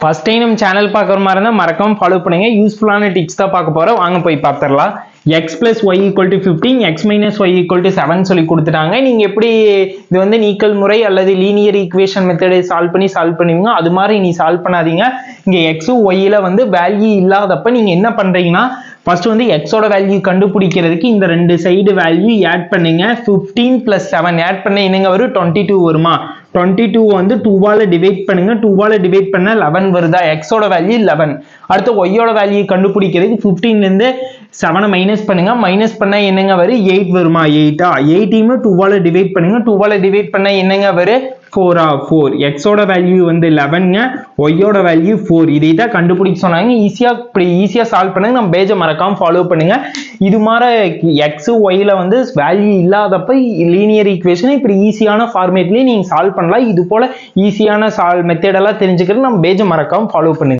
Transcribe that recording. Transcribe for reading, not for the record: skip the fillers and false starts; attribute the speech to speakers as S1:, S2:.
S1: First time நம்ம channel பார்க்குற மாதிரி இருந்தால் மறக்காம ஃபாலோ பண்ணுங்க. யூஸ்ஃபுல்லான டிப்ஸ் தான் பார்க்க போகிறோம். வாங்க போய் பார்த்துடலாம். x plus y equal to 15, x minus y equal to 7 சொல்லி கொடுத்துட்டாங்க. நீங்கள் எப்படி இது வந்து நீக்கல் முறை அல்லது லீனியர் ஈக்குவேஷன் மெத்தடை சால்வ் பண்ணுவீங்க அது மாதிரி நீ சால்வ் பண்ணாதீங்க. இங்கே எக்ஸும் ஒய்யில் வந்து வேல்யூ இல்லாதப்ப நீங்கள் என்ன பண்ணுறீங்கன்னா ஃபர்ஸ்ட் வந்து எக்ஸோட வேல்யூ கண்டுபிடிக்கிறதுக்கு இந்த ரெண்டு சைடு வேல்யூ ஆட் பண்ணுங்க. 15 plus 7 ஆட் பண்ண என்னங்க வரும்? 22 வருமா? 22 வந்து 2ஆல டிவைட் பண்ணுங்க. 2ஆல டிவைட் பண்ண 11 வருதா? எக்ஸோட வேல்யூ 11. அடுத்து ஒய்யோட வேல்யூ கண்டுபிடிக்கிறதுக்கு 15 இருந்து 7 மைனஸ் பண்ணுங்க. மைனஸ் பண்ண என்னங்க வரும்? 8 வருமா? 8ஆ? 8யுமே 2ஆல டிவைட் பண்ணுங்க. 2ஆல டிவைட் பண்ண என்னங்க வரும்? 4ஆ? 4. எக்ஸோட வேல்யூ வந்து 11ங்க, ஒய்யோட வேல்யூ 4. இதை தான் கண்டுபிடிக்க சொன்னாங்க. ஈஸியா சால்வ் பண்ணுங்க. நம்ம பேஜை மறக்காம ஃபாலோ பண்ணுங்க. இது மாதிரி எக்ஸ் ஒய்ல வந்து வேல்யூ இல்லாதப்ப லீனியர் ஈக்குவேஷன் இப்படி ஈஸியான ஃபார்மேட்லயே நீங்க சால்வ் பண்ணலாம். இது போல ஈஸியான மெத்தட் எல்லாம் தெரிஞ்சுக்கிறது நம்ம பேஜை மறக்காம ஃபாலோ பண்ணுங்க.